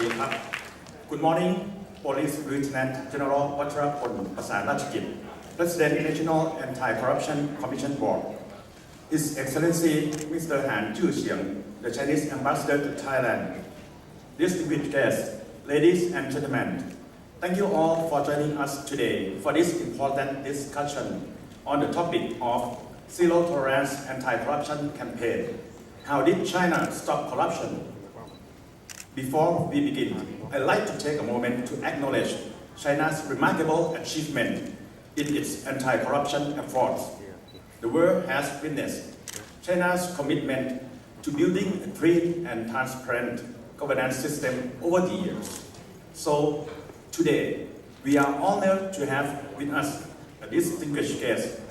ดีครับ Good morning Police Lieutenant General วัชรพล ประสานราชกิจ President National Anti-Corruption Commission Board His Excellency Mr. Han Zhiqiang the Chinese Ambassador to Thailand Distinguished guests ladies and gentlemen thank you all for joining us today for this important discussion on the topic of Zero Tolerance Anti-Corruption Campaign How did China stop corruption? Before we begin, I'd like to take a moment to acknowledge China's remarkable achievement in its anti-corruption efforts. The world has witnessed China's commitment to building a clean and transparent governance system over the years. So today, we are honored to have with us a distinguished guest,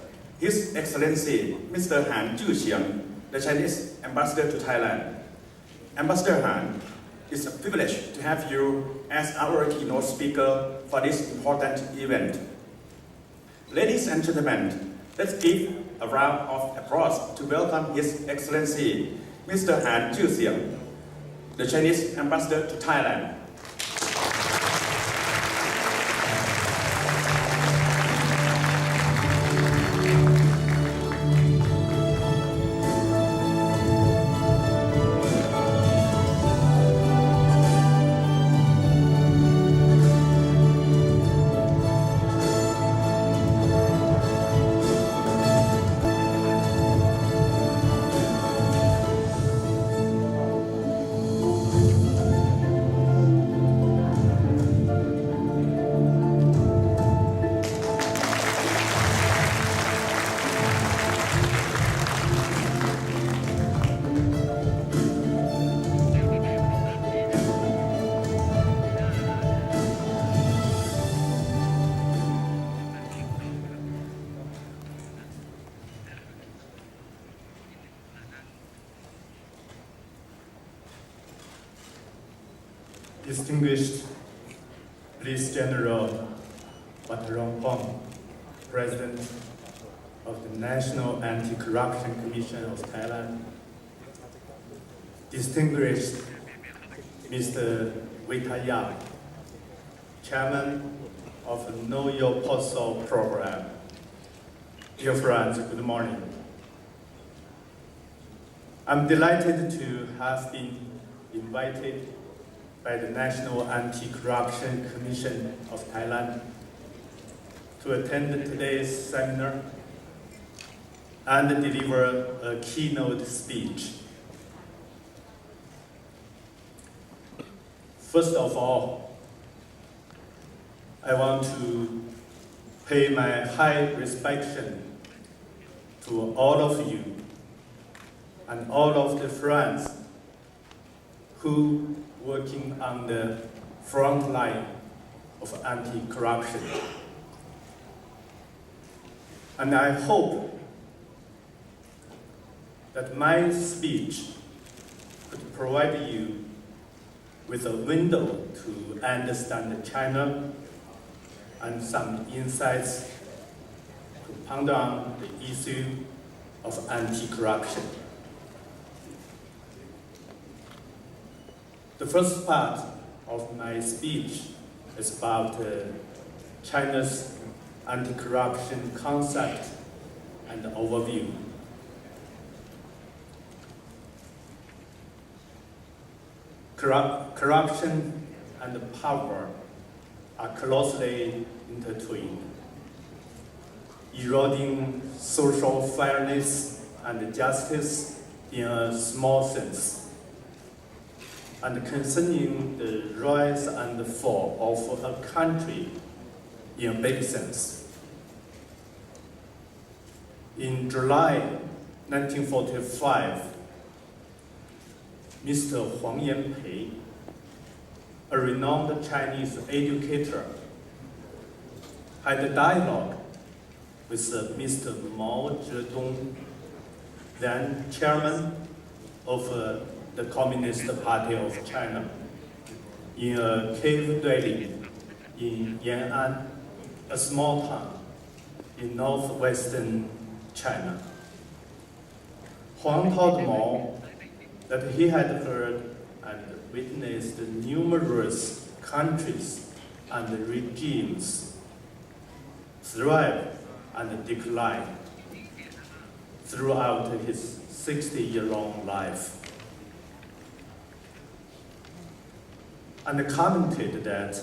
His Excellency Mr. Han Zhiqiang, the Chinese Ambassador to Thailand. Ambassador Han, it's a privilege to have you as our keynote speaker for this important event. Ladies and gentlemen, let's give a round of applause to welcome His Excellency Mr. Han Zhiqiang, the Chinese Ambassador to Thailand. Distinguished Police General Watarongpong, President of the National Anti-Corruption Commission of Thailand, Distinguished Mr. Vittaya, Chairman of the Know Your Postal Program. Dear friends, good morning. I'm delighted to have been invited by the National Anti-Corruption Commission of Thailand to attend today's seminar and deliver a keynote speech. First of all, I want to pay my high respect to all of you and all of the friends who working on the front line of anti-corruption. And I hope that my speech could provide you with a window to understand China and some insights to ponder on the issue of anti-corruption. The first part of my speech is about China's anti-corruption concept and overview. Corruption and power are closely intertwined, eroding social fairness and justice in a small sense, and concerning the rise and fall of a country in a big sense. In July 1945, Mr. Huang Yanpei, a renowned Chinese educator, had a dialogue with Mr. Mao Zedong, then chairman of the Communist Party of China, in a cave dwelling in Yan'an, a small town in northwestern China. Huang told Mao that he had heard and witnessed numerous countries and regimes thrive and decline throughout his 60-year-long life, and commented that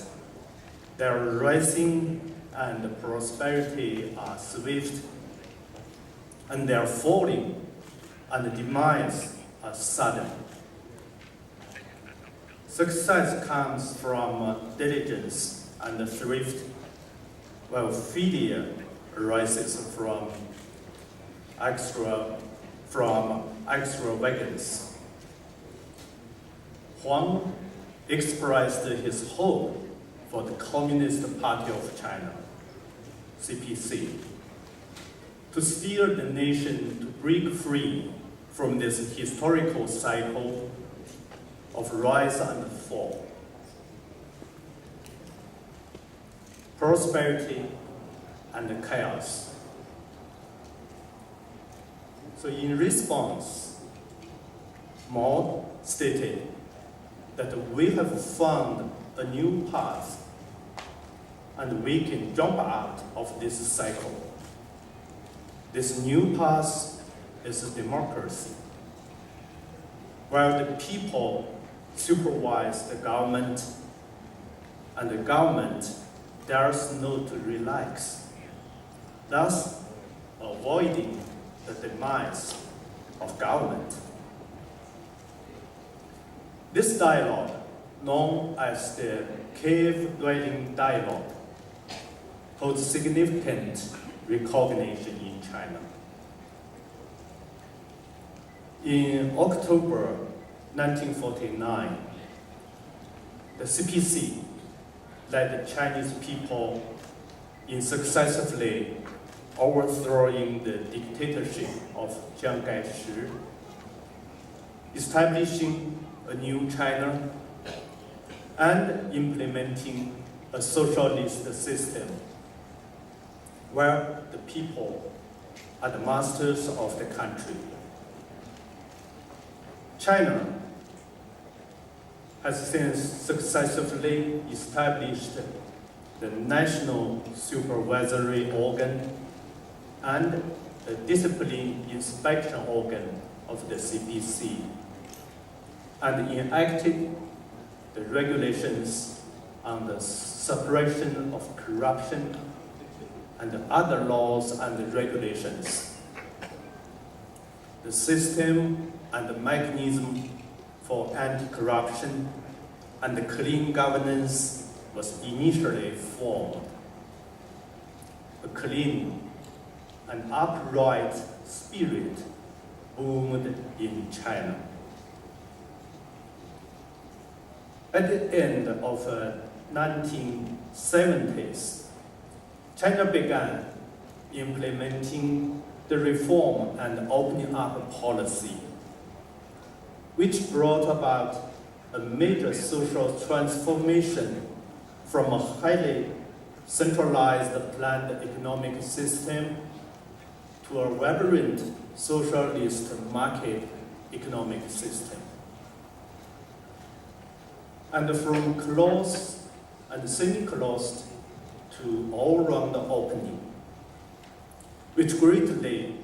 their rising and prosperity are swift, and their falling and demise are sudden. Success comes from diligence and thrift, while failure arises from extravagance. Huang expressed his hope for the Communist Party of China, CPC, to steer the nation to break free from this historical cycle of rise and fall. Prosperity and chaos. So in response, Mao stated that we have found a new path and we can jump out of this cycle. This new path is democracy, where the people supervise the government and the government dares not to relax, thus avoiding the demise of government. This dialogue, known as the cave-dwelling dialogue, holds significant recognition in China. In October 1949, the CPC led the Chinese people in successively overthrowing the dictatorship of Chiang Kai-shek, establishing a new China, and implementing a socialist system where the people are the masters of the country. China has since successively established the National Supervisory Organ and the Discipline Inspection Organ of the CPC, and enacted the regulations on the suppression of corruption and other laws and regulations. The system and the mechanism for anti-corruption and clean governance was initially formed. A clean and upright spirit boomed in China. At the end of the 1970s, China began implementing the reform and opening up policy, which brought about a major social transformation from a highly centralized planned economic system to a vibrant socialist market economic system. And from closed and semi-closed to all-round opening, which greatly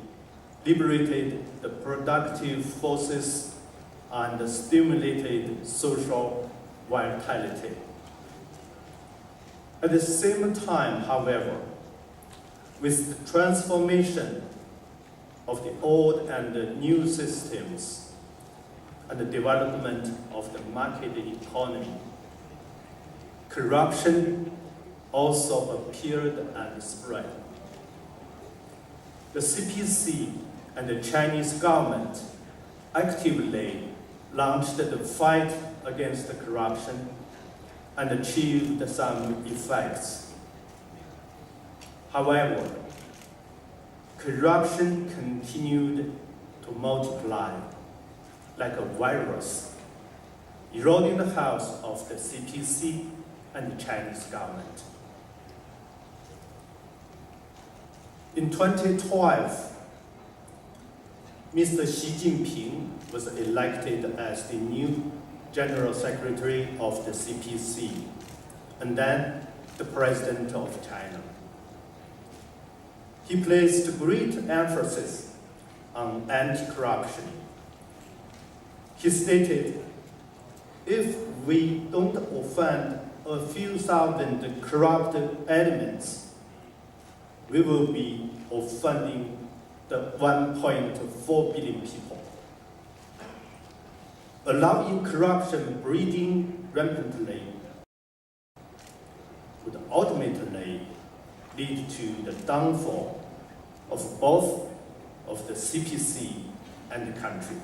liberated the productive forces and stimulated social vitality. At the same time, however, with the transformation of the old and the new systems and the development of the market economy, corruption also appeared and spread. The CPC and the Chinese government actively launched the fight against the corruption and achieved some effects. However, corruption continued to multiply like a virus, eroding the health of the CPC and the Chinese government. In 2012, Mr. Xi Jinping was elected as the new General Secretary of the CPC, and then the President of China. He placed great emphasis on anti-corruption. He stated, if we don't offend a few thousand corrupt elements, we will be offending the 1.4 billion people. Allowing corruption breeding rampantly would ultimately lead to the downfall of both of the CPC and the country.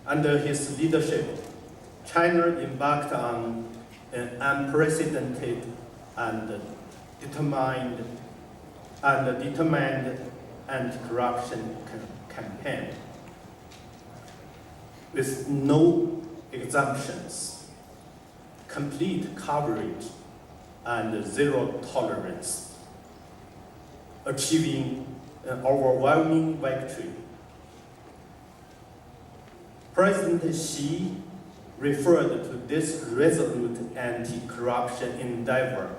Under his leadership, China embarked on an unprecedented and determined anti-corruption campaign with no exemptions, complete coverage, and zero tolerance, achieving an overwhelming victory. President Xi referred to this resolute anti-corruption endeavor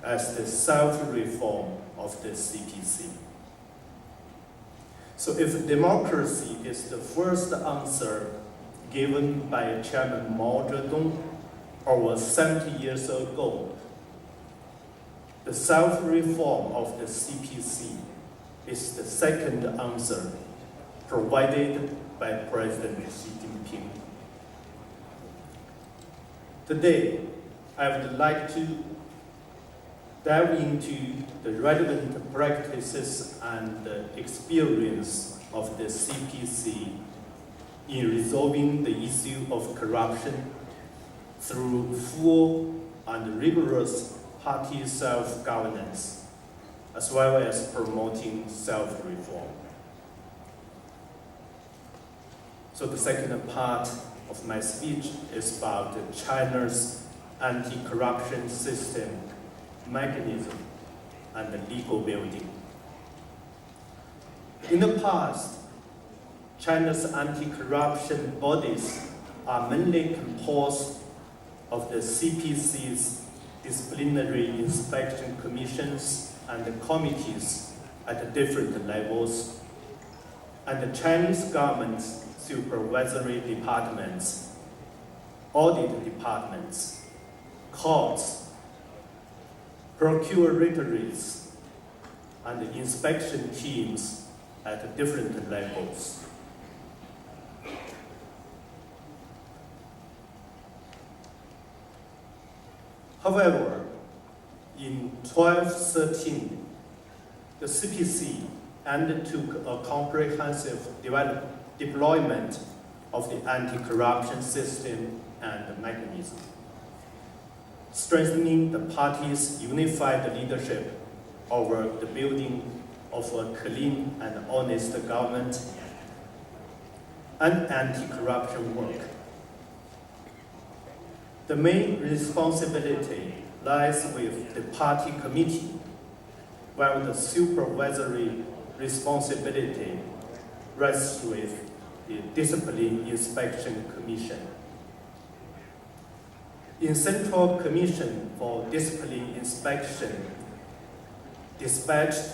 as the self-reform of the CPC. So if democracy is the first answer given by Chairman Mao Zedong over 70 years ago, the self-reform of the CPC is the second answer provided by President Xi Jinping. Today, I would like to dive into the relevant practices and experience of the CPC in resolving the issue of corruption through full and rigorous party self-governance, as well as promoting self-reform. So the second part of my speech is about China's anti-corruption system, mechanism, and the legal building. In the past, China's anti-corruption bodies are mainly composed of the CPC's disciplinary inspection commissions and committees at different levels, and the Chinese government's supervisory departments, audit departments, courts, procuratories, and inspection teams at different levels. However, in 1213, the CPC undertook a comprehensive deployment of the anti-corruption system and mechanism, strengthening the party's unified leadership over the building of a clean and honest government and anti-corruption work. The main responsibility lies with the party committee, while the supervisory responsibility rests with the Discipline Inspection Commission. In Central Commission for Discipline Inspection, dispatched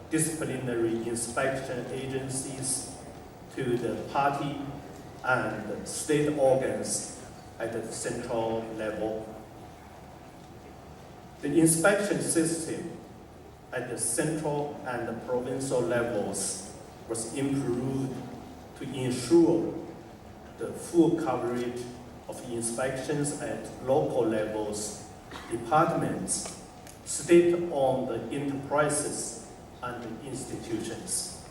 disciplinary inspection agencies to the party and state organs at the central level. The inspection system at the central and provincial levels was improved to ensure the full coverage of inspections at local levels, departments, state-owned enterprises, and institutions.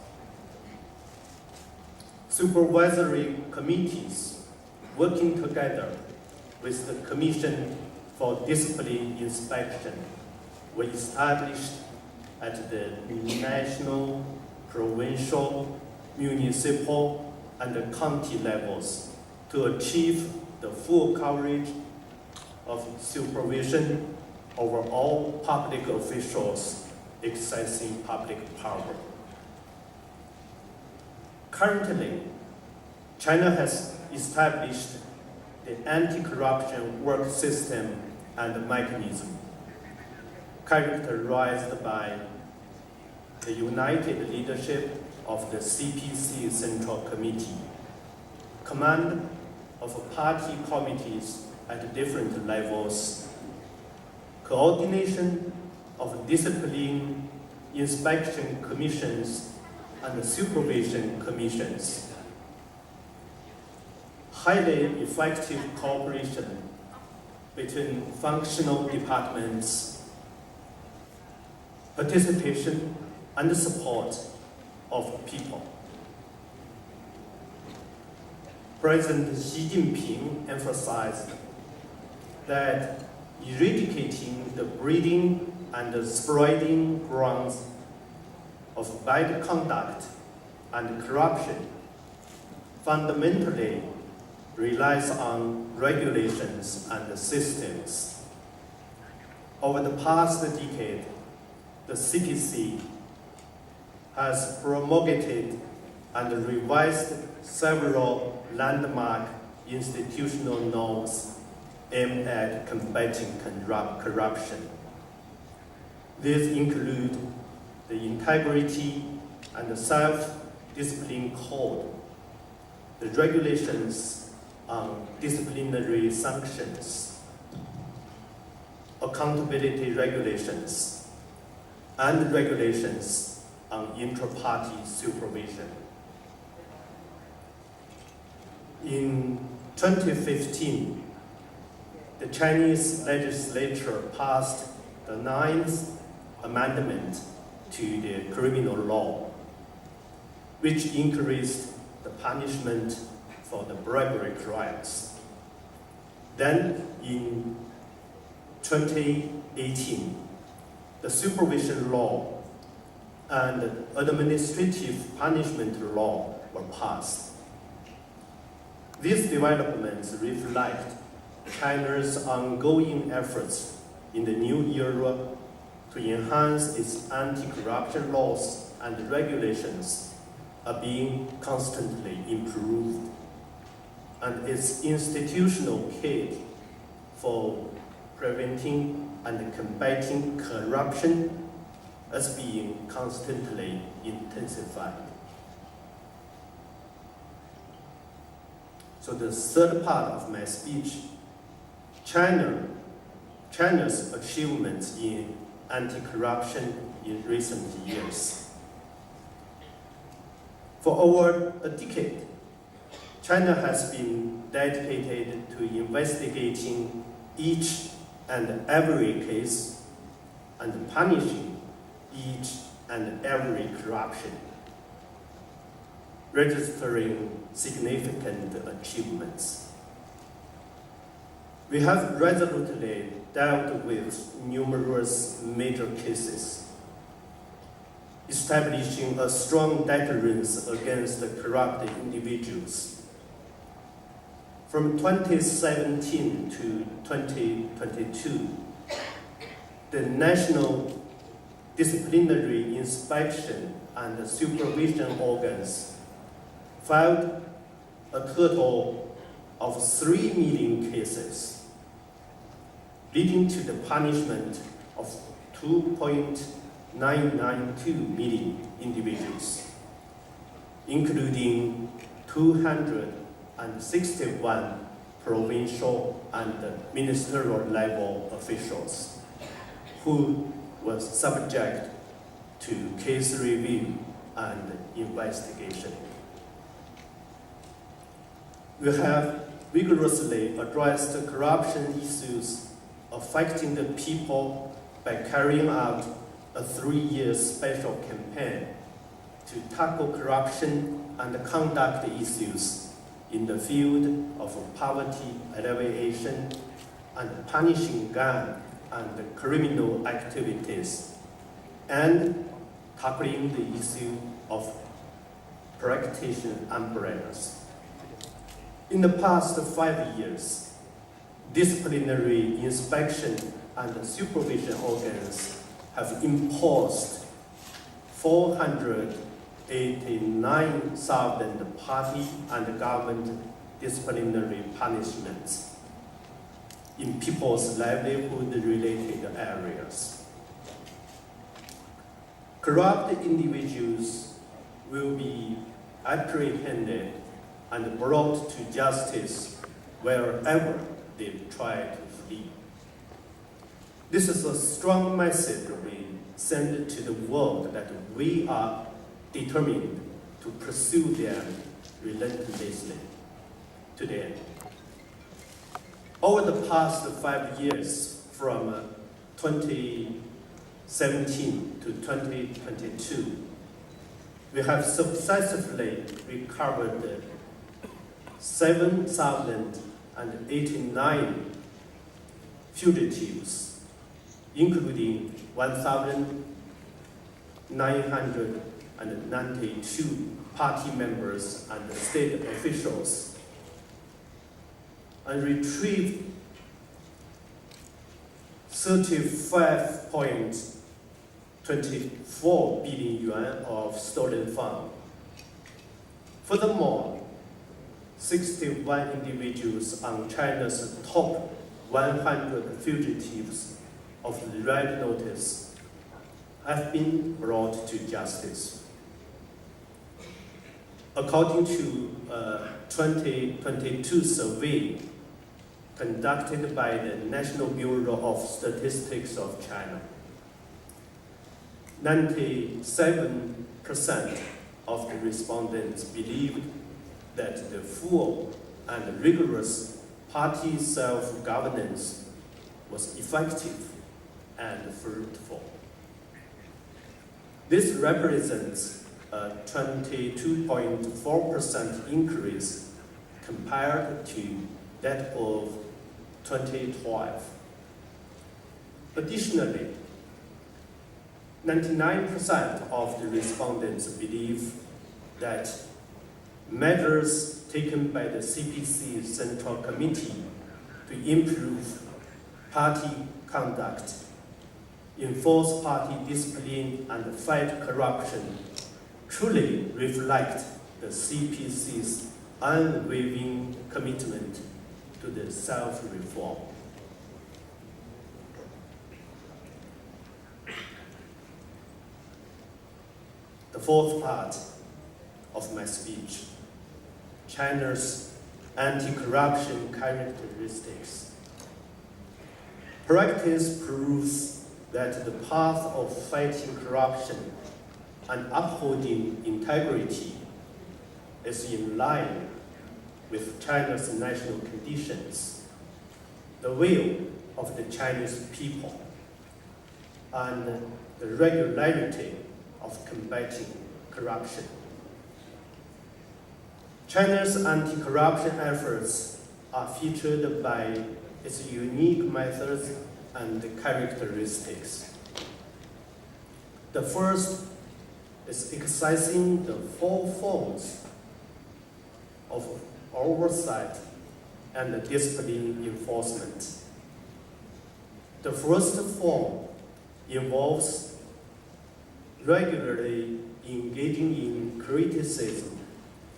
Supervisory committees working together with the Commission for Discipline Inspection were established at the national, provincial, municipal, and county levels to achieve the full coverage of supervision over all public officials exercising public power. Currently, China has established the anti-corruption work system and mechanism, characterized by the united leadership of the CPC Central Committee, command of party committees at different levels, coordination of discipline, inspection commissions, and supervision commissions, highly effective cooperation between functional departments, participation and support of people. President Xi Jinping emphasized that eradicating the breeding and spreading grounds of bad conduct and corruption fundamentally relies on regulations and systems. Over the past decade, the CPC has promulgated and revised several landmark institutional norms aimed at combating corruption. These include the Integrity and Self-Discipline Code, the regulations on disciplinary sanctions, accountability regulations, and regulations on intra-party supervision. In 2015, the Chinese legislature passed the 9th Amendment to the criminal law, which increased the punishment for the bribery crimes. Then, in 2018, the supervision law and administrative punishment law were passed. These developments reflect China's ongoing efforts in the new era to enhance its anti-corruption laws and regulations are being constantly improved, and its institutional kit for preventing and combating corruption is being constantly intensified. So the third part of my speech, China's achievements in anti-corruption in recent years. For over a decade, China has been dedicated to investigating each and every case and punishing each and every corruption, registering significant achievements. We have resolutely dealt with numerous major cases, establishing a strong deterrence against corrupt individuals. From 2017 to 2022, the National Disciplinary Inspection and Supervision Organs filed a total of 3 million cases, leading to the punishment of 2.992 million individuals, including 261 provincial and ministerial level officials who were subject to case review and investigation. We have vigorously addressed corruption issues affecting the people by carrying out a 3-year special campaign to tackle corruption and conduct issues in the field of poverty alleviation and punishing gang and criminal activities, and tackling the issue of practitioner umbrellas. In the past 5 years, disciplinary inspection and supervision organs have imposed 400 89,000 party and government disciplinary punishments in people's livelihood-related areas. Corrupt individuals will be apprehended and brought to justice wherever they try to flee. This is a strong message we send to the world that we are determined to pursue them relentlessly to the end. Over the past 5 years, from 2017 to 2022, we have successfully recovered 7,089 fugitives, including 1,992 party members and state officials, and retrieved 35.24 billion yuan of stolen funds. Furthermore, 61 individuals on China's top 100 fugitives of the Red Notice have been brought to justice. According to a 2022 survey conducted by the National Bureau of Statistics of China, 97% of the respondents believed that the full and rigorous party self-governance was effective and fruitful. This represents a 22.4% increase compared to that of 2012. Additionally, 99% of the respondents believe that measures taken by the CPC Central Committee to improve party conduct, enforce party discipline, and fight corruption truly reflect the CPC's unwavering commitment to the self-reform. The fourth part of my speech, China's anti-corruption characteristics. Practice proves that the path of fighting corruption and upholding integrity is in line with China's national conditions, the will of the Chinese people, and the regularity of combating corruption. China's anti-corruption efforts are featured by its unique methods and characteristics. The first is exercising the 4 forms of oversight and discipline enforcement. The first form involves regularly engaging in criticism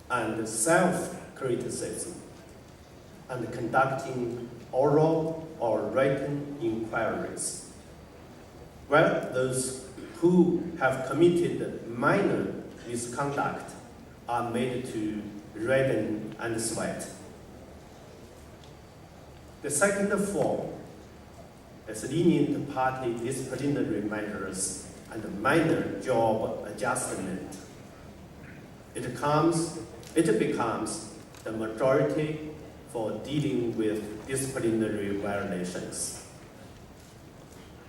and self-criticism and conducting oral or written inquiries, while those who have committed minor misconduct are made to redden and sweat. The second form is lenient party disciplinary measures and minor job adjustment. It becomes the majority for dealing with disciplinary violations.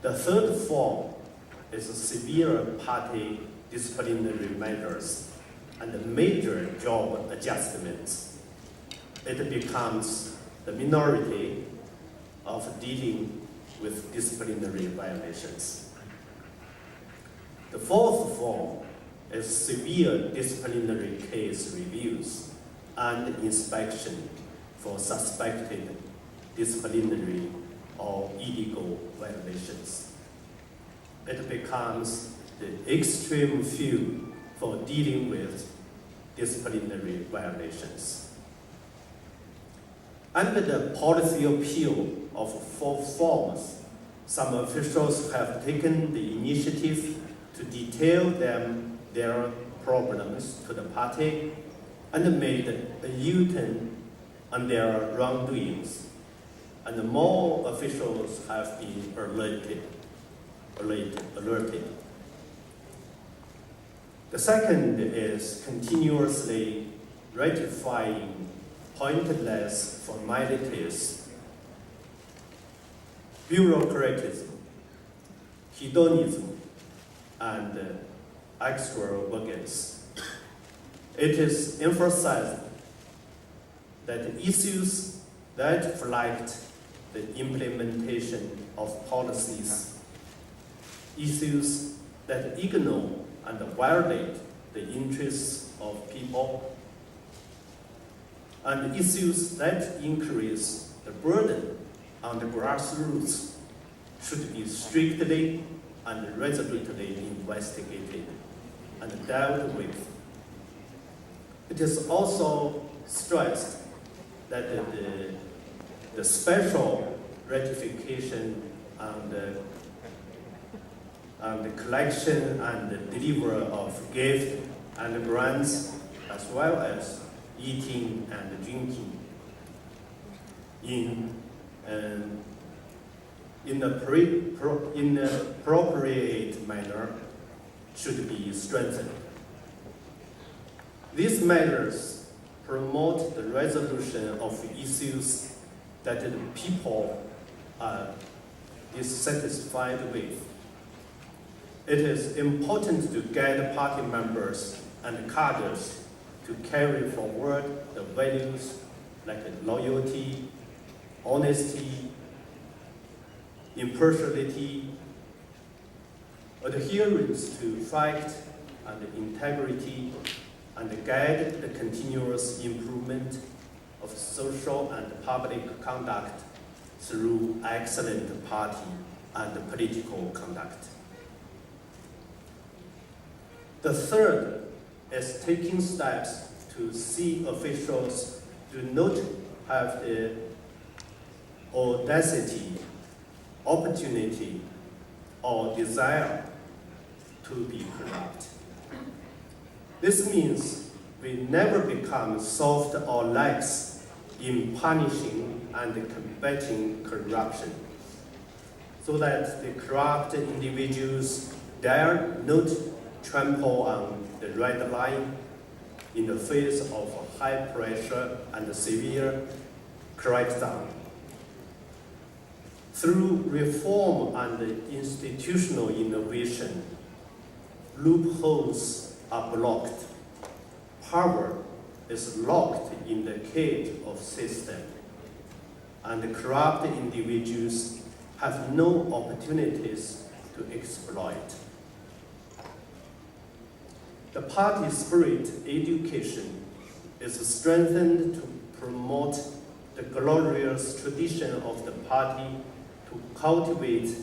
The third form is severe party disciplinary measures and major job adjustments. It becomes the minority of dealing with disciplinary violations. The fourth form is severe disciplinary case reviews and inspection for suspected disciplinary or illegal violations. It becomes the extreme few for dealing with disciplinary violations. Under the policy appeal of four forms, some officials have taken the initiative to detail their problems to the party and made a U-turn on their wrongdoings, and more officials have been alerted. The second is continuously ratifying pointless formalities, bureaucratism, hedonism, and extravagance. It is emphasized that issues that reflect the implementation of policies, issues that ignore and violate the interests of people, and issues that increase the burden on the grassroots should be strictly and resolutely investigated and dealt with. It is also stressed that the special ratification and the collection and the delivery of gifts and grants, as well as eating and drinking in an appropriate manner should be strengthened. These measures promote the resolution of issues that the people are dissatisfied with. It is important to guide party members and cadres to carry forward the values like loyalty, honesty, impartiality, adherence to fact and integrity, and guide the continuous improvement of social and public conduct through excellent party and political conduct. The third is taking steps to see officials do not have the audacity, opportunity, or desire to be corrupt. This means we never become soft or lax in punishing and combating corruption, so that the corrupt individuals dare not trample on the red line in the face of high pressure and severe crackdown. Through reform and institutional innovation, loopholes are blocked. Power is locked in the cage of system, and corrupt individuals have no opportunities to exploit. The party spirit education is strengthened to promote the glorious tradition of the party to cultivate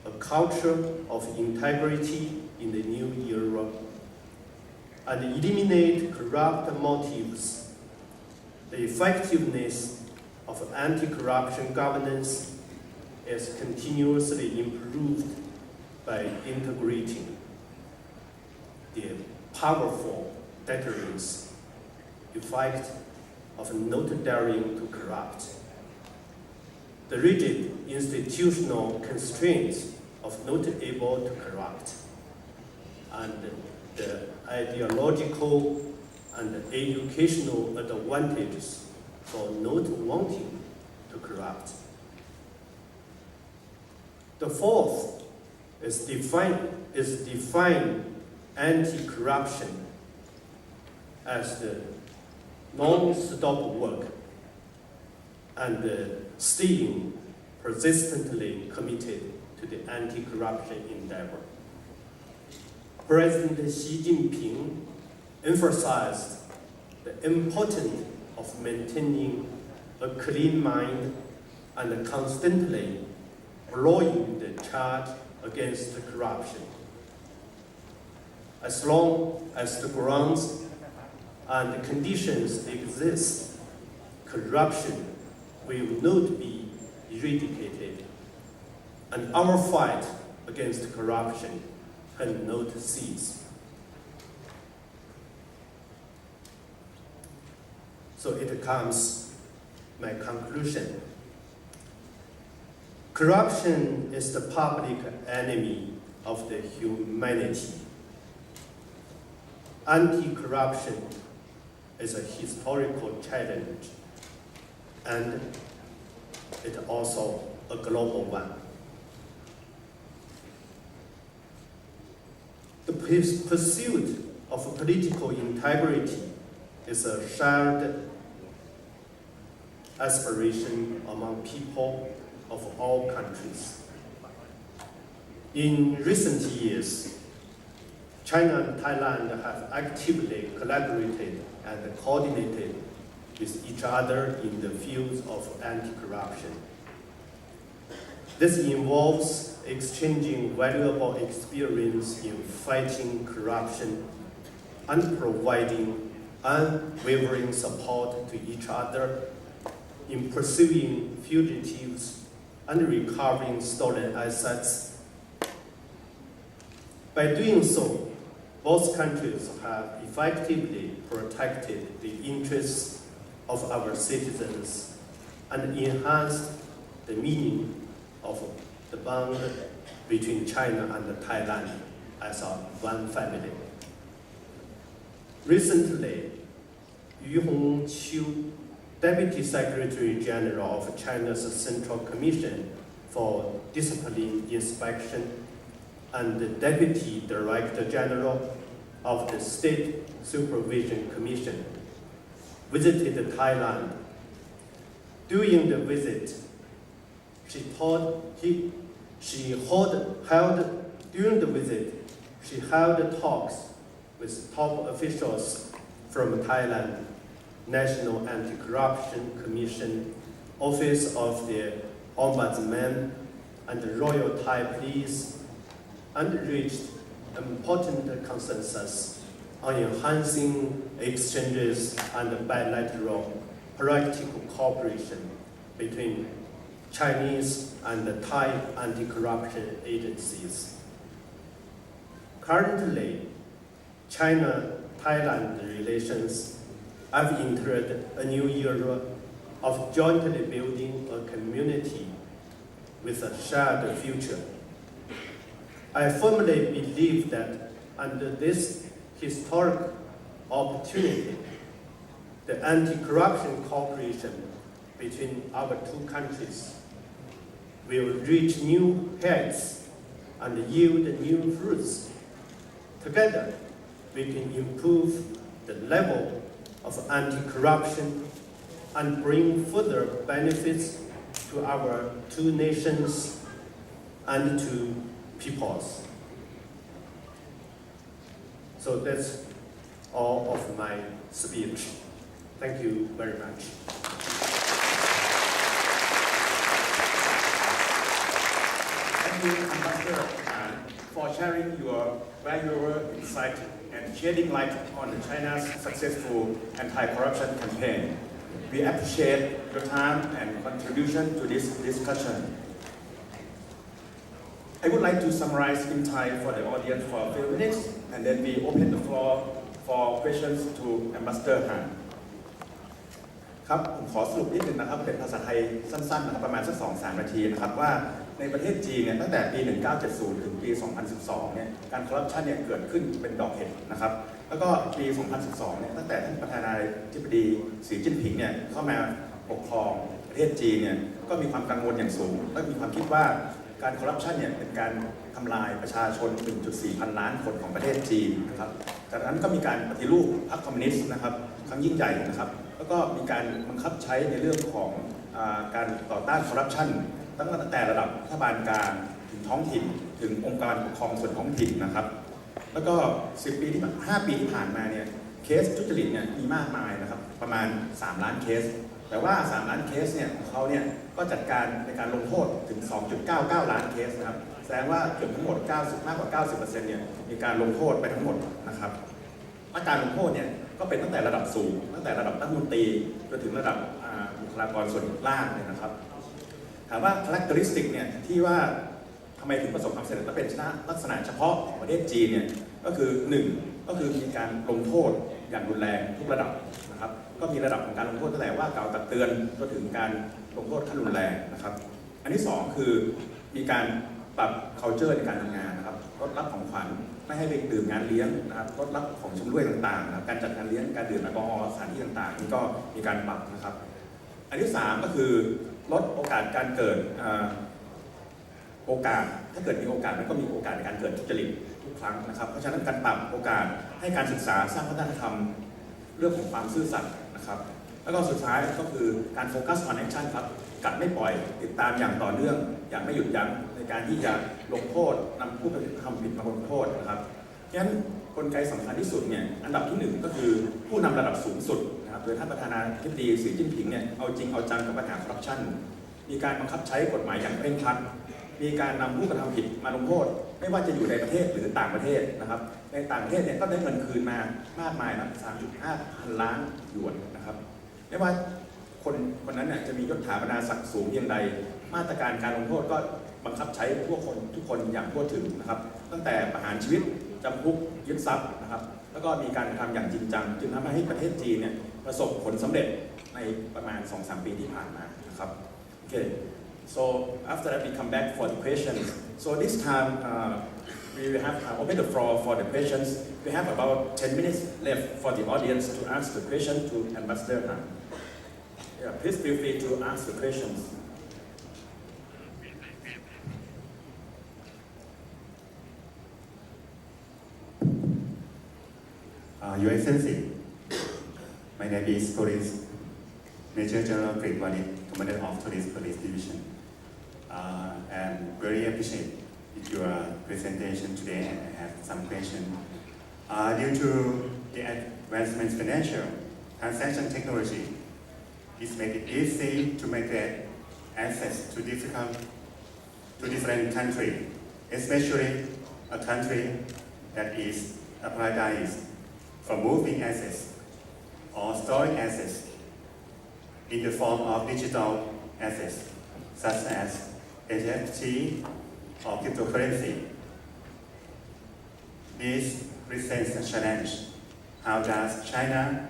a culture of integrity in the new era and eliminate corrupt motives. The effectiveness of anti-corruption governance is continuously improved by integrating the powerful deterrence effect of not daring to corrupt, the rigid institutional constraints of not able to corrupt, and the ideological and educational advantages for not wanting to corrupt. The fourth is define anti-corruption as the non-stop work and staying persistently committed to the anti-corruption endeavor. President Xi Jinping emphasized the importance of maintaining a clean mind and constantly blowing the charge against corruption. as long as the grounds and the conditions exist, corruption will not be eradicated, and our fight against corruption cannot cease. So it comes my conclusion. Corruption is the public enemy of the humanity. Anti-corruption is a historical challenge, and it's also a global one. The pursuit of political integrity is a shared aspiration among people of all countries. In recent years, China and Thailand have actively collaborated and coordinated with each other in the fields of anti-corruption. This involves exchanging valuable experience in fighting corruption and providing unwavering support to each other in pursuing fugitives and recovering stolen assets. By doing so, both countries have effectively protected the interests of our citizens and enhanced the meaning of the bond between China and Thailand as one family. Recently, Yu Hongqiu, Deputy Secretary General of China's Central Commission for Discipline Inspection and the Deputy Director General of the State Supervision Commission, visited Thailand. During the visit, she held talks with top officials from Thailand, National Anti-Corruption Commission, Office of the Ombudsman, and the Royal Thai Police, and reached important consensus on enhancing exchanges and bilateral practical cooperation between Chinese and Thai anti-corruption agencies. Currently, China-Thailand relations have entered a new era of jointly building a community with a shared future. I firmly believe that under this historic opportunity, the anti-corruption cooperation between our two countries will reach new heights and yield new fruits. Together, we can improve the level of anti-corruption and bring further benefits to our two nations and to peoples. So that's all of my speech. Thank you very much. Thank you, Ambassador, for sharing your valuable insight and shedding light on China's successful anti-corruption campaign. We appreciate your time and contribution to this discussion. I would like to summarize in Thai for the audience for a few minutes, and then we open the floor for questions to Ambassador Han. ครับผมขอสรุปนิดนึงนะครับเป็นภาษาไทยสั้นๆนะครับประมาณสัก 2-3 นาทีนะครับว่าในประเทศจีนเนี่ยตั้งแต่ปี 1970 ถึงปี 2012 เนี่ยการคอร์รัปชันเนี่ยเกิดขึ้นเป็นดอกเห็ดนะครับแล้วก็ปี 2012 เนี่ยตั้งแต่ท่านประธานาธิบดีสีจิ้นผิงเนี่ยเข้ามาปกครองประเทศจีนเนี่ยก็มีความกังวลอย่างสูงและมีความคิดว่าการคอร์รัปชันเนี่ยเป็นการทำลายประชาชน 1.4 พันล้านคนของประเทศจีนนะครับจากนั้นก็มีการปฏิรูปพรรคคอมมิวนิสต์นะครับครั้งยิ่งใหญ่นะครับแล้วก็มีการบังคับใช้ในเรื่องของการต่อต้านคอร์รัปชันตั้งแต่ระดับรัฐบาลกลางถึงท้องถิ่นถึงองค์การปกครองส่วนท้องถิ่นนะครับแล้วก็5 ปีที่ผ่านมาเนี่ยเคสทุจริตเนี่ยมีมากมายนะครับประมาณ3 ล้านเคสแต่ว่า3 ล้านเคสเนี่ยของเขาเนี่ยก็จัดการในการลงโทษถึง 2.99 ล้านเคสนะครับ แสดงว่าเกือบทั้งหมด90มากกว่า 90% เนี่ยมีการลงโทษไปทั้งหมดนะครับมาตรการลงโทษเนี่ยก็เป็นตั้งแต่ระดับสูงตั้งแต่ระดับรัฐมนตรีจนถึงระดับบุคลากรส่วนล่างเลยนะครับถามว่า characteristic เนี่ยที่ว่าทำไมถึงประสบความสำเร็จและเป็นลักษณะเฉพาะของประเทศจีนเนี่ยก็คือ1ก็คือมีการลงโทษอย่างรุนแรงทุกระดับนะครับก็มีระดับของการลงโทษตั้งแต่ว่ากล่าวตักเตือนจนถึงการลงโทษขั้นรุนแรงนะครับอันที่2คือมีการปรับ culture ในการทำงานนะครับลดรับของขวัญไม่ให้ไปดื่มงานเลี้ยงนะครับลดรับของชำร่วยต่างๆนะครับการจัดงานเลี้ยงการดื่มแอลกอฮอล์สถานที่ต่างๆนี่ก็มีการปรับนะครับอันที่3ก็คือลดโอกาสการเกิดโอกาสถ้าเกิดมีโอกาสมันก็มีโอกาสในการเกิดทุจริตทุกครั้งนะครับเพราะฉะนั้นการปรับโอกาสให้การศึกษาสร้างวัฒนธรรมเรื่องของความซื่อสัตย์นะครับแล้วก็สุดท้ายก็คือการโฟกัส on action ครับกัดไม่ปล่อยติดตามอย่างต่อเนื่องอย่างไม่หยุดยั้งในการที่จะลงโทษนำผู้กระทำผิดมาลงโทษนะครับฉะนั้นกลไกสำคัญที่สุดเนี่ยอันดับที่1ก็คือผู้นำระดับสูงสุดนะครับโดยท่านประธานาธิบดีสีจิ้นผิงเนี่ยเอาจริงเอาจังกับปัญหาคอร์รัปชันมีการบังคับใช้กฎหมายอย่างเคร่งครัดมีการนำผู้กระทำผิดมาลงโทษไม่ว่าจะอยู่ในประเทศหรือต่างประเทศนะครับในต่างประเทศเนี่ยก็ได้เงินคืนมามากมายนะ 3.5 พันล้านหยวนนะครับไม่ว่าคนนั้นเนี่ยจะมียศถาบรรดาศักดิ์สูงเพียงใดมาตรการการลงโทษก็บังคับใช้ทุกคนอย่างทั่วถึงนะครับตั้งแต่ประหารชีวิตจำคุกยึดทรัพย์นะครับแล้วก็มีการทำอย่างจริงจังจึงทำให้ประเทศจีนเนี่ยประสบผลสำเร็จในประมาณ 2-3 ปีที่ผ่านมานะครับโอเค so after that we come back for the questions so this time we will have open the floor for the questions we have about 10 minutes left for the audience to ask the question to Ambassador Han yeah, please feel free to ask the questions Your Excellency, my name is Police Major General Grade Wanit, Commander of Police Division. And very appreciate your presentation today and I have some questions. Due to the advancement financial transaction technology, it's made it easy to migrate assets to different countries, especially a country that is a paradise for moving assets or storing assets in the form of digital assets such as NFT or cryptocurrency. This presents a challenge. How does China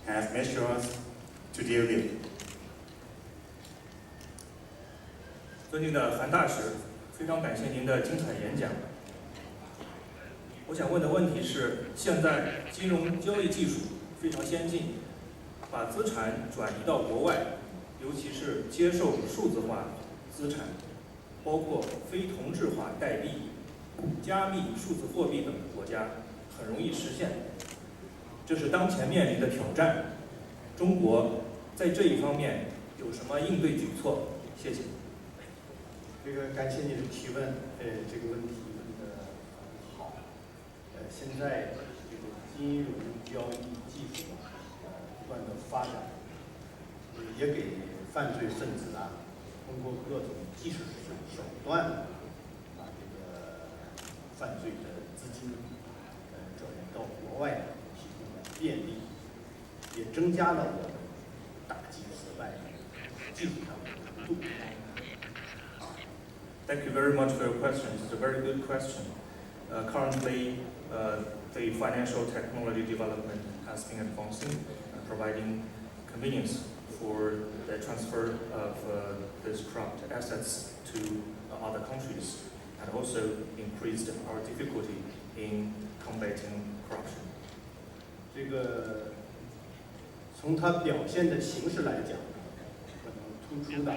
have measures to deal with? 尊敬的韩大使，非常感谢您的精彩演讲。我想问的问题是，现在金融交易技术非常先进，把资产转移到国外，尤其是接受数字化资产，包括非同质化代币、加密数字货币等的国家，很容易实现。这是当前面临的挑战。中国在这一方面有什么应对举措？谢谢。感谢你的提问，这个问题问得很好。现在这个金融交易技术不断的发展，也给犯罪分子通过各种技术手段，把这个犯罪的资金转移到国外提供了便利，也增加了我们打击腐败技术上的难度。Thank you very much for your question. It's a very good question. Currently, the financial technology development has been advancing, providing convenience for the transfer of these corrupt assets to other countries, and also increased our difficulty in combating corruption. 这个从它表现的形式来讲，可能突出的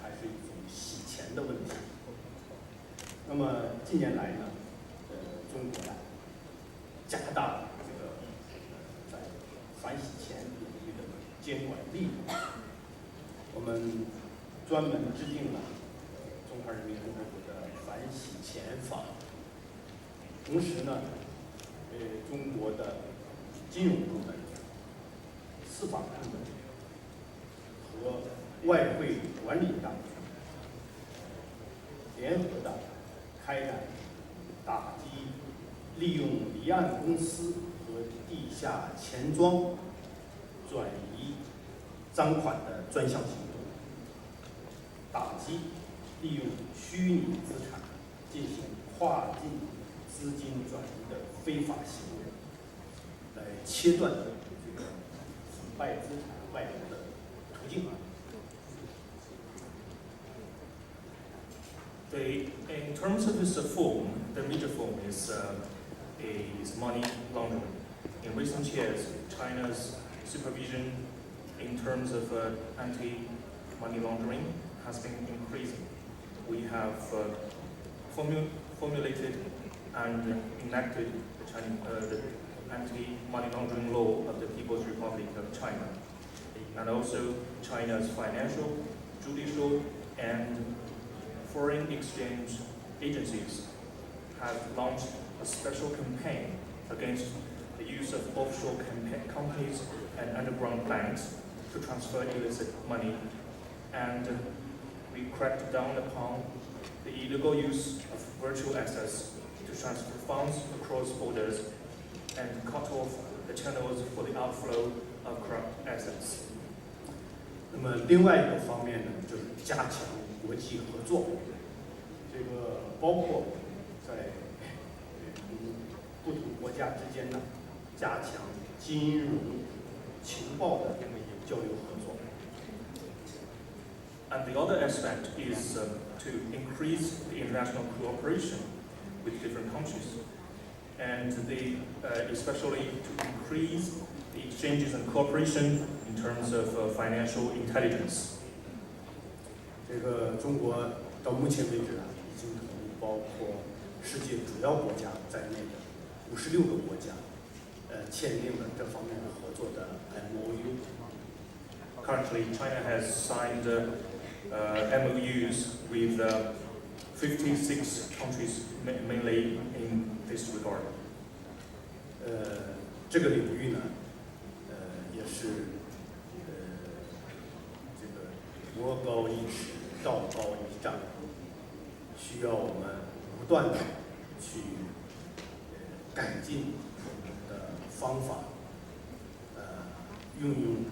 还是一种洗钱的问题。那么近年来呢，中国加大这个在反洗钱领域的监管力度，我们专门制定了中华人民共和国的反洗钱法。同时呢，中国的金融部门、司法部门和外汇管理当局联合的开展打击利用离岸公司和地下钱庄转移赃款的专项行动，打击利用虚拟资产进行跨境资金转移的非法行为，来切断这个腐败资产外流的途径。In terms of its form, the major form is money laundering. In recent years, China's supervision in terms of anti-money laundering has been increasing. We have formulated and enacted the anti-money laundering law of the People's Republic of China, and also China's financial, judicial, and foreign exchange agencies have launched a special campaign against the use of offshore companies and underground banks to transfer illicit money, and we cracked down upon the illegal use of virtual assets to transfer funds across borders and cut off the channels for the outflow of corrupt assets. 那么另外一个方面呢，就是加强国际合作，这个包括在不同国家之间呢，加强金融情报的交流合作。And the other aspect is to increase the international cooperation with different countries, and especially to increase the exchanges and cooperation in terms of financial intelligence. 这个中国到目前为止啊，已经同包括世界主要国家在内的56个国家，签订了这方面的合作的 MOU。Currently, China has signed MOUs with 56 countries, mainly in this regard. 这个领域呢，也是这个魔高一尺，道高一丈，需要我们不断的去改进我们的方法，运用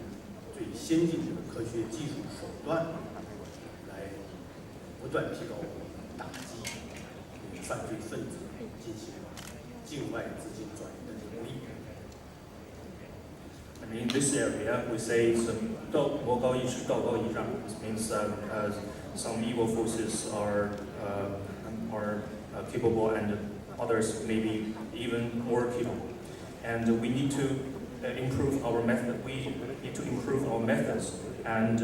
最先进的科学技术手段，来不断提高我们打击犯罪分子进行境外资金转移的能力。And in this area, we say more高一尺，道高一丈. This means some evil forces are capable, and others may be even more capable. And we need to improve our method. We need to improve our methods and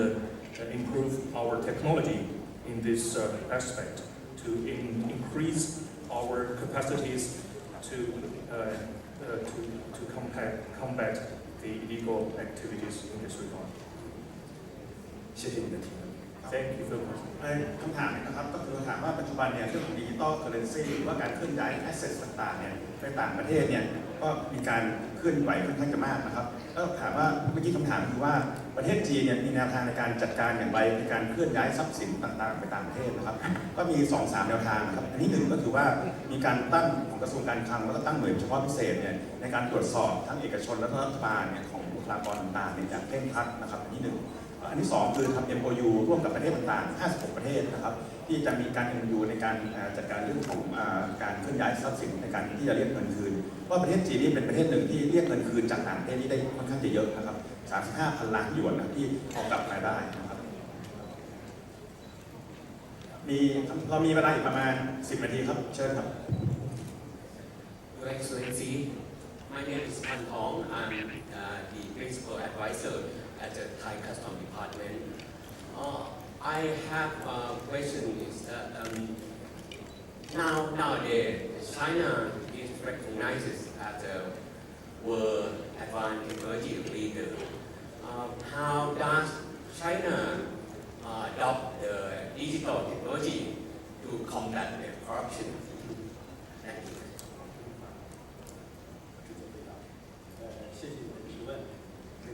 improve our technology in this aspect to increase our capacities to combat the illegal activities in this regard. 谢谢你的提问。 Thank you very much. คำถามนะครับก็คือถามว่าปัจจุบันเนี่ยเรื่องของดิจิตอลเคอเรนซีหรือว่าการเคลื่อนย้ายแอสเซทต่างๆเนี่ยในต่างประเทศเนี่ยก็มีการเคลื่อนไหวค่อนข้างจะมากนะครับแล้วถามว่าเมื่อกี้คำถามคือว่าประเทศจีนเนี่ยมีแนวทางในการจัดการอย่างไรในการเคลื่อนย้ายทรัพย์สินต่างๆไปต่างประเทศนะครับก็มี 2-3 แนวทางนะครับอันที่หนึ่งก็คือว่ามีการตั้งของกระทรวงการคลังแล้วก็ตั้งหน่วยเฉพาะพิเศษเนี่ยในการตรวจสอบทั้งเอกชนและรัฐบาลเนี่ยของบุคลากรต่างๆเนี่ยอย่างเคร่งครัดนะครับอันที่หนึ่ง อันที่ 2 คือทำ MOU ร่วมกับประเทศต่างๆ 56 ประเทศนะครับที่จะมีการ MOU ในการจัดการเรื่องของการเคลื่อนย้ายทรัพย์สินในการที่จะเรียกเงินคืนเพราะประเทศจีนนี่เป็นประเทศหนึ่งที่เรียกเงินคืนจากต่างประเทศที่ได้ค่อนข้างจะเยอะนะครับ 35,000 ล้านหยวนนะที่เอากลับมาได้นะครับเรามีเวลาอีกประมาณ 10 นาทีครับเชิญครับ Your Excellency, my name is Pan Tong. I'm the principal advisor at the Thai Customs Department. I have a question is that nowadays China is recognized as a world advanced technology leader. How does China adopt the digital technology to combat the corruption? Thank you. 谢谢你的提问，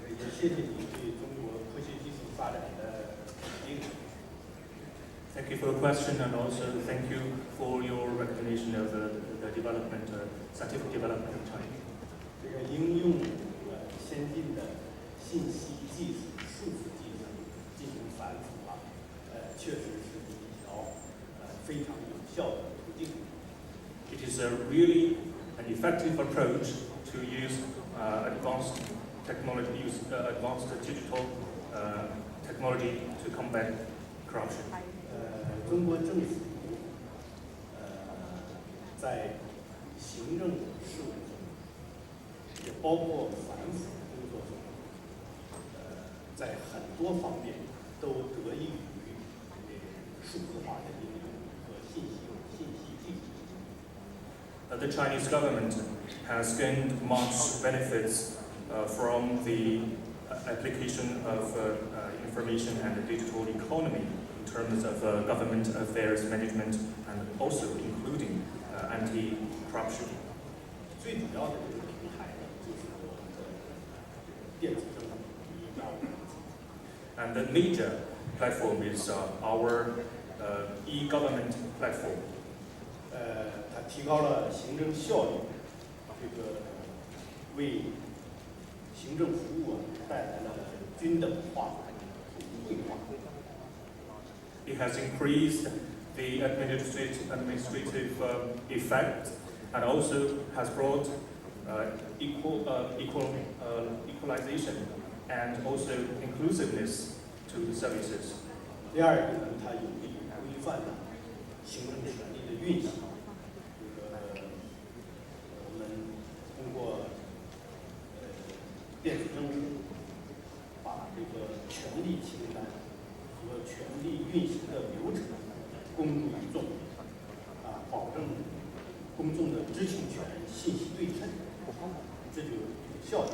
也谢谢你对中国科学技术发展的肯定。Thank you for the question, and also thank you for your recognition of the development, scientific development of China. 这个应用先进的信息技术、数字技术进行反腐啊，确实是一条非常有效的途径。It is a really an effective approach to use advanced technology, advanced digital technology to combat corruption. 中国政府在行政事务中，也包括反腐工作中，在很多方面都得益于数字化的应用和信息技术。The Chinese government has gained much benefits from the application of information and the digital economy in terms of government affairs management and also including anti-corruption. 最主要的这个平台呢，就是我们的电子政府And the major platform is our e-government platform. 它提高了行政效率，这个为行政服务带来了均等化、普惠化。It has increased the administrative effect and also has brought equalization and also inclusiveness to the services. 第二个呢，它有利于规范行政权力的运行。我们通过电子政务，把这个权力清单和权力运行的流程公诸于众，保证公众的知情权、信息对称，这就有效地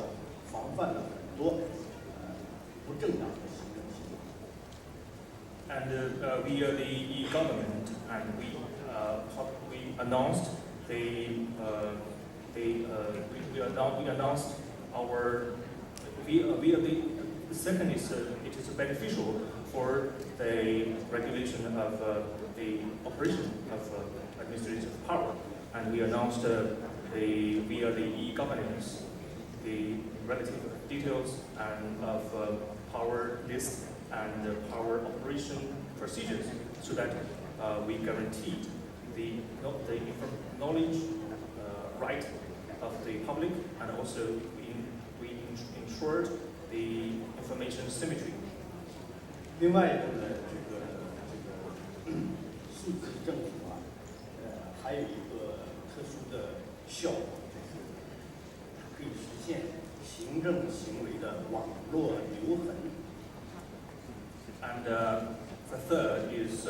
防范了很多不正当的行政行为。And we are the e-government, and we announced we announced our the second is it is beneficial for the regulation of the operation of administrative power, and we announced via the e-governance the relative details and of power list and power operation procedures, so that we guaranteed the knowledge right of the public, and also we ensured the information symmetry. 另外一个呢，这个数字政府还有一个特殊的效果，就是可以实现行政行为的网络留痕。And the third is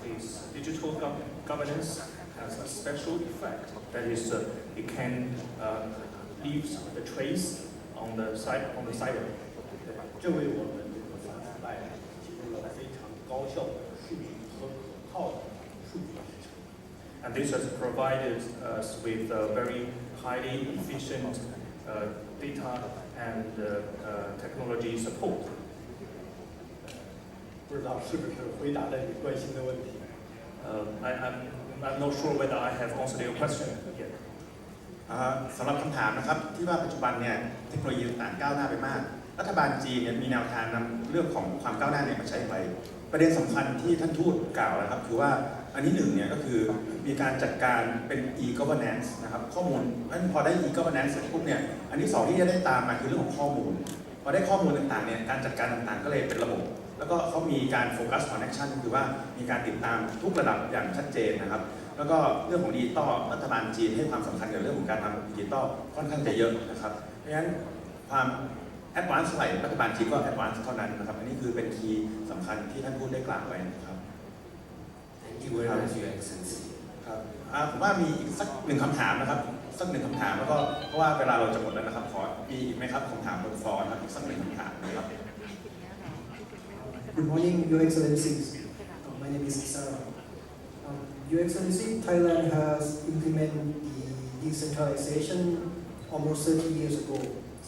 this digital governance has a special effect. That is, it can leave the trace on the cyber. 这为我们这个反腐败提供了非常高效的数据和可靠的数据支撑。And this has provided us with very highly efficient data and technology support. 不知道是不是回答了你关心的问题？I'm not sure whether I have answered your question yet. สำหรับคำถามนะครับที่ว่าปัจจุบันเนี่ยเทคโนโลยีต่างก้าวหน้าไปมากรัฐบาลจีนเนี่ยมีแนวทางนำเรื่องของความก้าวหน้าเนี่ยมาใช้ไปประเด็นสำคัญที่ท่านทูตกล่าวนะครับคือว่าอันที่หนึ่งเนี่ยก็คือมีการจัดการเป็น e-governance นะครับข้อมูลพอได้ e-governance เสร็จปุ๊บเนี่ยอันที่สองที่จะได้ตามมาคือเรื่องของข้อมูลพอได้ข้อมูลต่างๆเนี่ยการจัดการต่างๆก็เลยเป็นระบบแล้วก็เขามีการโฟกัสคอนเนคชั่นคือว่ามีการติดตามทุกระดับอย่างชัดเจนนะครับแล้วก็เรื่องของดิจิตอลรัฐบาลจีนให้ความสำคัญกับเรื่องของการทำดิจิตอลค่อนข้างจะเยอะนะครับเพราะฉะนั้นความแอดวานซ์เท่าไหร่รัฐบาลจีนก็แอดวานซ์เท่านั้นนะครับอันนี้คือเป็นคีย์สำคัญที่ท่านพูดได้กล่าวไว้นะครับ Thank you very much, Your Excellency. ครับผมว่ามีอีกสักหนึ่งคำถามนะครับสักหนึ่งคำถามแล้วก็เพราะว่าเวลาเราจะหมดแล้วนะครับขอมีอีกไหมครับคำถามบนฟลอร์นะครับอีกสักหนึ่งคำถามนะครับ Good morning, Your Excellencies. My name is Sarah. Your Excellency, Thailand has implemented the decentralization almost 30 years ago.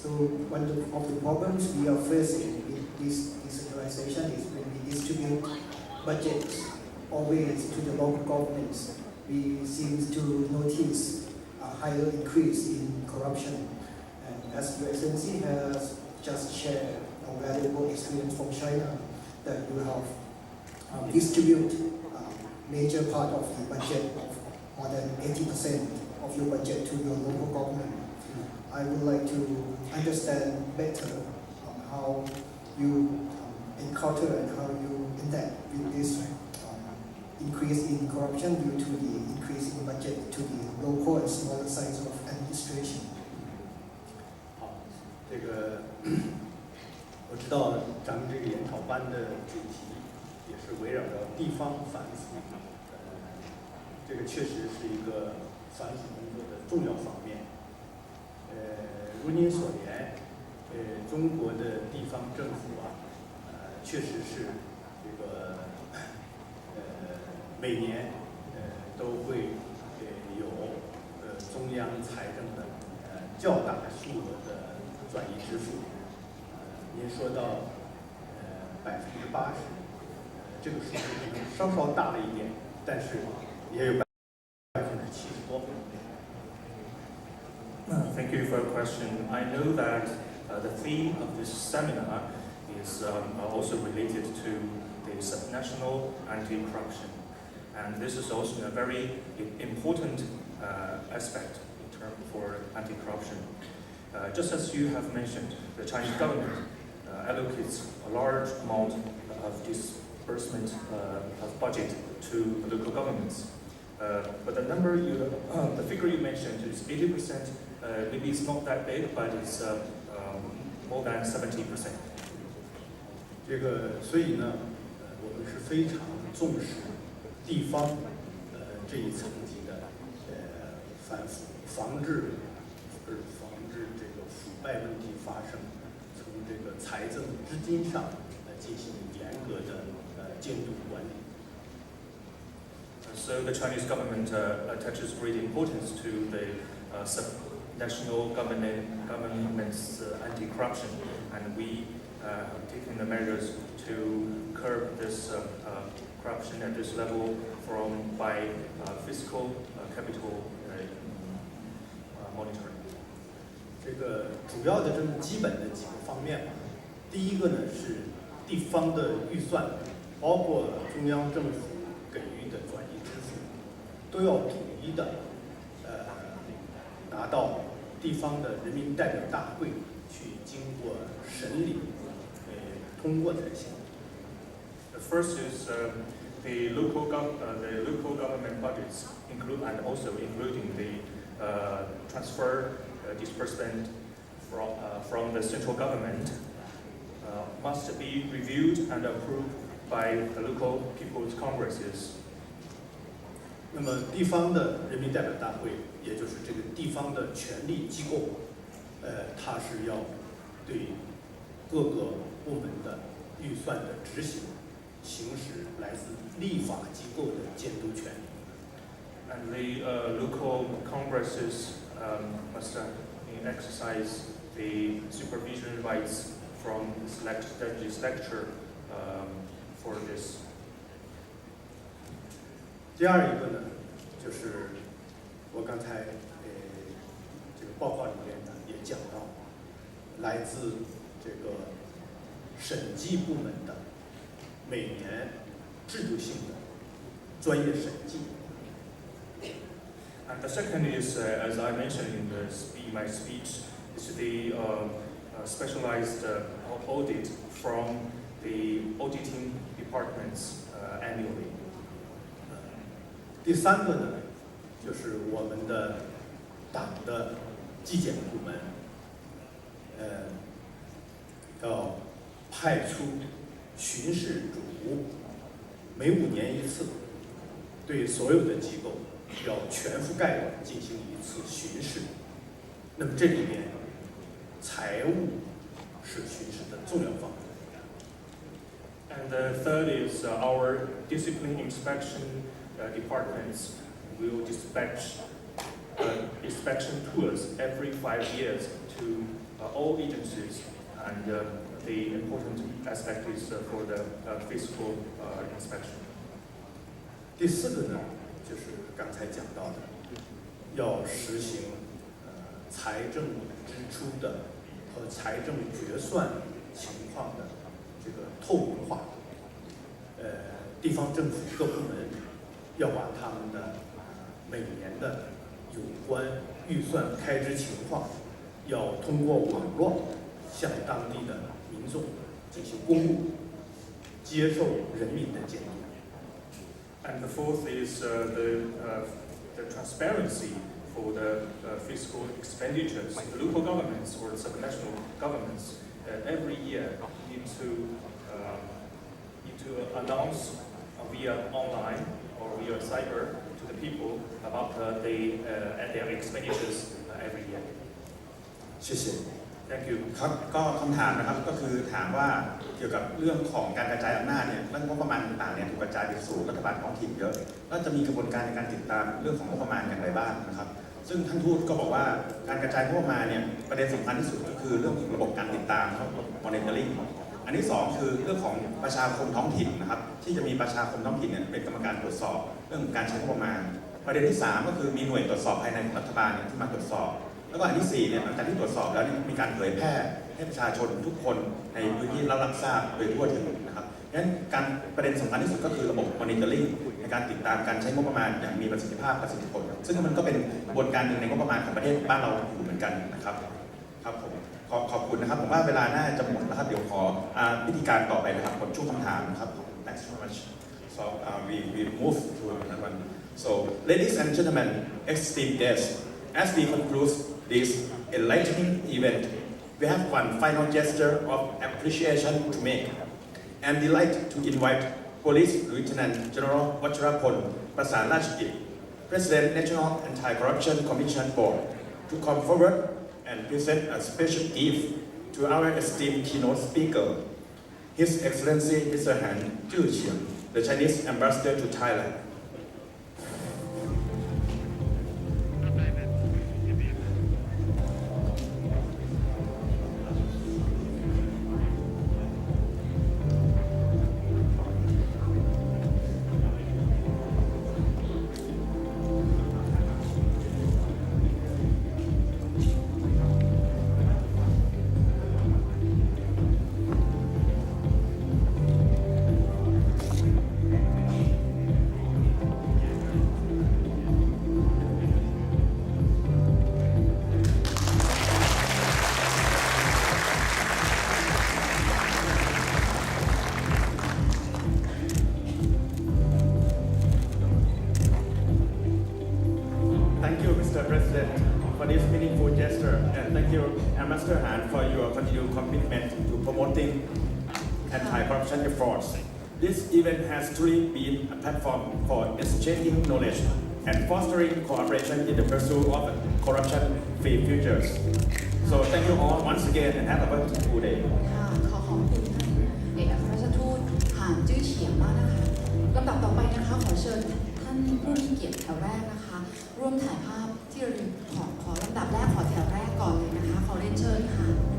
So one of the problems we are facing with this decentralization is when we distribute budgets always to the local governments, we seem to notice a higher increase in corruption. And as Your Excellency has just shared a valuable experience from China, that you have distributed a major part of the budget of more than 80% of your budget to your local government. I would like to understand better how you encounter and how you interact with this increase in corruption due to the increase in budget to the local and smaller size of administration. 好，这个我知道咱们这个研讨班的主题也是围绕着地方反腐，这个确实是一个反腐工作的重要方面。如您所言，中国的地方政府啊，确实是这个每年都会有中央财政的较大数额的转移支付。您说到80%，这个数字可能稍稍大了一点，但是也有70%多。Thank you for your question. I know that the theme of this seminar is also related to the subnational anti-corruption, and this is also a very important aspect in terms for anti-corruption. Just as you have mentioned, the Chinese government allocates a large amount of disbursement of budget to the local governments. But the figure you mentioned is 80%. Maybe it's not that big, but it's more than 70%. 这个，所以呢，我们是非常重视地方这一层级的反腐，防治这个腐败问题发生，从这个财政资金上进行严格的监督管理。So the Chinese government attaches great importance to the subnational government's anti-corruption, and we have taken the measures to curb this corruption at this level by fiscal capital monitoring. 这个主要的这么基本的几个方面吧。第一个呢是地方的预算，包括中央政府给予的转移支付，都要统一的拿到地方的人民代表大会去经过审理，通过才行。The first is the local government budgets including the transfer disbursement from the central government must be reviewed and approved by the local people's congresses. 那么地方的人民代表大会，也就是这个地方的权力机构，它是要对各个部门的预算的执行行使来自立法机构的监督权。And the local congresses must exercise the supervision rights from this legislature for this. 第二一个呢，就是我刚才这个报告里面呢也讲到，来自这个审计部门的每年制度性的专业审计。And the second is, as I mentioned in my speech, is the specialized audit from the auditing departments annually. 第三个呢，就是我们的党的纪检部门，要派出巡视组，每5年一次，对所有的机构要全覆盖的进行一次巡视。那么这里面，财务是巡视的重要方面。And the third is our discipline inspection departments will dispatch inspection tours every 5 years to all agencies and the important aspect is for the physical inspection. 第四个呢，就是刚才讲到的，要实行财政支出的和财政决算情况的这个透明化。地方政府各部门要把他们的每年的有关预算开支情况，要通过网络向当地的民众进行公布，接受人民的监督。And the fourth is the transparency for the fiscal expenditures. The local governments or the subnational governments every year need to announce via online or via cyber to the people about their expenditures every year. 谢谢。Thank you. ครับก็คำถามนะครับก็คือถามว่าเกี่ยวกับเรื่องของการกระจายอำนาจเนี่ยเรื่องงบประมาณต่างๆเนี่ยถูกกระจายไปสู่รัฐบาลท้องถิ่นเยอะแล้วจะมีกระบวนการในการติดตามเรื่องของงบประมาณอย่างไรบ้างนะครับซึ่งท่านทูตก็บอกว่าการกระจายงบประมาณเนี่ยประเด็นสำคัญที่สุดก็คือเรื่องของระบบการติดตามครับ monitoring อันที่2คือเรื่องของประชาคมท้องถิ่นนะครับที่จะมีประชาคมท้องถิ่นเนี่ยเป็นกรรมการตรวจสอบเรื่องการใช้งบประมาณประเด็นที่3ก็คือมีหน่วยตรวจสอบภายในของรัฐบาลเนี่ยที่มาตรวจสอบแล้วก็อันที่4เนี่ยหลังจากที่ตรวจสอบแล้วมีการเผยแพร่ให้ประชาชนทุกคนในพื้นที่รับทราบโดยทั่วถึงนะครับงั้นการประเด็นสำคัญที่สุดก็คือระบบ monitoring ในการติดตามการใช้งบประมาณอย่างมีประสิทธิภาพประสิทธิผลซึ่งมันก็เป็นกระบวนการหนึ่งในงบประมาณของประเทศบ้านเราอยู่เหมือนกันนะครับครับผมขอบคุณนะครับผมว่าเวลาน่าจะหมดแล้วครับเดี๋ยวขอวิธีการต่อไปนะครับผลช่วงคำถามนะครับ Thanks so much so we move to another one so ladies and gentlemen esteemed guests as we conclude this enlightening event we have one final gesture of appreciation to make and delight to invite Police Lieutenant General Vajrapon Prasanrajgit, President National Anti-Corruption Commission Board, to come forward and present a special gift to our esteemed keynote speaker, His Excellency Mr. Han Zhiqiang, the Chinese Ambassador to Thailand. Ambassador Han for your continued commitment to promoting anti-corruption efforts. This event has truly been a platform for exchanging knowledge and fostering cooperation in the pursuit of corruption-free futures. So thank you all once again and have a wonderful day. ขอขอบคุณท่านเอกอัครราชทูตหานจื้อเฉียงมากนะคะลำดับต่อไปนะคะขอเชิญท่านผู้มีเกียรติแถวแรกนะคะร่วมถ่ายภาพที่ระลึกขอลำดับแรกขอแถวแรกก่อนเลยนะคะขอเรียนเชิญค่ะ